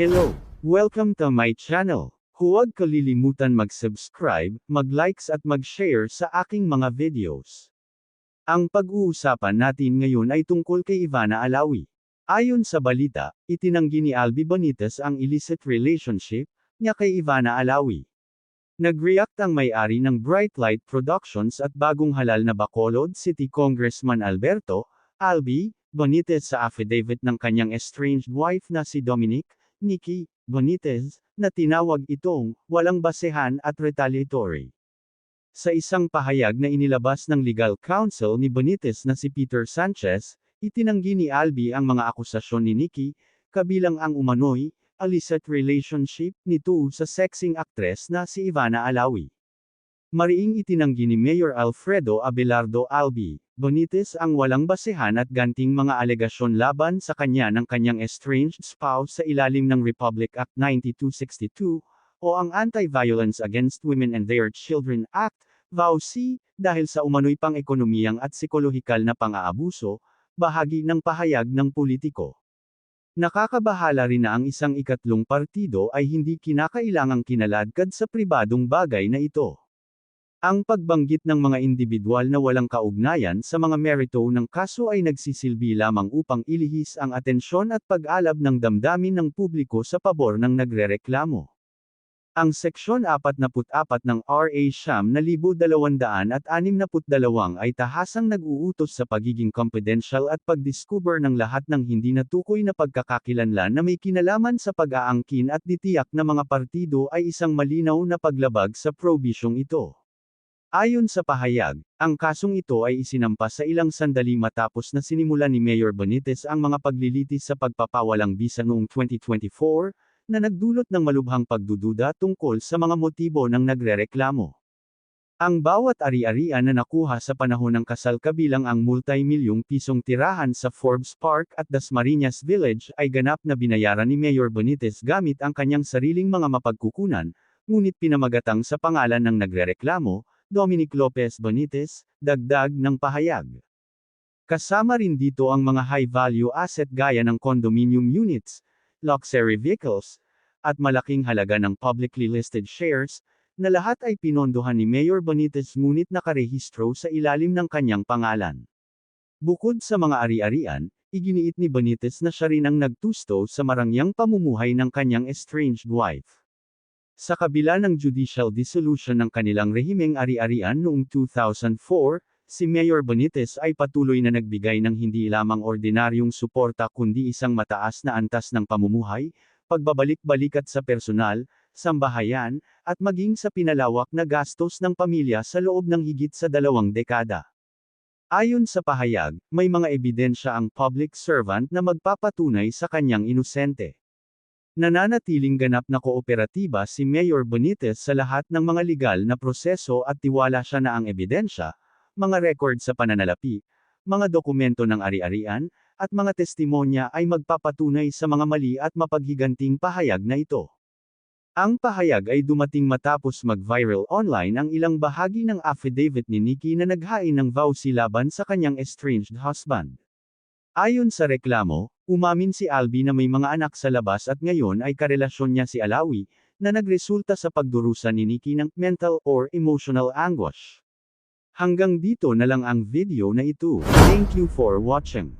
Hello! Welcome to my channel. Huwag kalilimutan mag-subscribe, mag-likes at mag-share sa aking mga videos. Ang pag-uusapan natin ngayon ay tungkol kay Ivana Alawi. Ayon sa balita, itinanggi ni Albi Benitez ang illicit relationship niya kay Ivana Alawi. Nag-react ang may-ari ng Bright Light Productions at bagong halal na Bacolod City Congressman Alberto Albi Benitez sa affidavit ng kanyang estranged wife na si Dominique Nikki Benitez, na tinawag itong walang basehan at retaliatory. Sa isang pahayag na inilabas ng legal counsel ni Benitez na si Peter Sanchez, itinanggi ni Albi ang mga akusasyon ni Nikki, kabilang ang umano'y illicit relationship nito sa sexing actress na si Ivana Alawi. Mariing itinanggi ni Mayor Alfredo Abelardo Albi Benitez ang walang basehan at ganting mga alegasyon laban sa kanya ng kanyang estranged spouse sa ilalim ng Republic Act 9262, o ang Anti-Violence Against Women and Their Children Act, VAUC, dahil sa umano'y pang-ekonomiyang at psikolohikal na pang-aabuso, bahagi ng pahayag ng politiko. Nakakabahala rin na ang isang ikatlong partido ay hindi kinakailangang kinaladkad sa pribadong bagay na ito. Ang pagbanggit ng mga indibidwal na walang kaugnayan sa mga merito ng kaso ay nagsisilbi lamang upang ilihis ang atensyon at pag-alab ng damdamin ng publiko sa pabor ng nagrereklamo. Ang Seksyon 44 ng RA Siyam na 262 ay tahasang nag-uutos sa pagiging confidential at pagdiscover ng lahat ng hindi natukoy na pagkakakilanlan na may kinalaman sa pag-aangkin at ditiyak na mga partido ay isang malinaw na paglabag sa probisyong ito. Ayon sa pahayag, ang kasong ito ay isinampas sa ilang sandali matapos na sinimulan ni Mayor Benitez ang mga paglilitis sa pagpapawalang bisa noong 2024, na nagdulot ng malubhang pagdududa tungkol sa mga motibo ng nagrereklamo. Ang bawat ari-arian na nakuha sa panahon ng kasal kabilang ang multi-milyong pisong tirahan sa Forbes Park at Dasmariñas Village ay ganap na binayaran ni Mayor Benitez gamit ang kanyang sariling mga mapagkukunan, ngunit pinamagatang sa pangalan ng nagrereklamo, Dominique Lopez Benitez, dagdag ng pahayag. Kasama rin dito ang mga high-value asset gaya ng condominium units, luxury vehicles, at malaking halaga ng publicly listed shares, na lahat ay pinondohan ni Mayor Benitez ngunit nakarehistro sa ilalim ng kanyang pangalan. Bukod sa mga ari-arian, iginiit ni Benitez na siya rin ang nagtusto sa marangyang pamumuhay ng kanyang estranged wife. Sa kabila ng judicial dissolution ng kanilang rehimeng ari-arian noong 2004, si Mayor Benitez ay patuloy na nagbigay ng hindi lamang ordinaryong suporta kundi isang mataas na antas ng pamumuhay, pagbabalik-balikat sa personal, sambahayan, at maging sa pinalawak na gastos ng pamilya sa loob ng higit sa 2 dekada. Ayon sa pahayag, may mga ebidensya ang public servant na magpapatunay sa kanyang inosente. Nananatiling ganap na kooperatiba si Mayor Benitez sa lahat ng mga legal na proseso at tiwala siya na ang ebidensya, mga record sa pananalapi, mga dokumento ng ari-arian, at mga testimonya ay magpapatunay sa mga mali at mapaghiganting pahayag na ito. Ang pahayag ay dumating matapos mag-viral online ang ilang bahagi ng affidavit ni Nikki na naghain ng VAUC laban sa kanyang estranged husband. Ayon sa reklamo, umamin si Albi na may mga anak sa labas at ngayon ay karelasyon niya si Alawi, na nagresulta sa pagdurusa ni Nikki ng mental or emotional anguish. Hanggang dito na lang ang video na ito. Thank you for watching.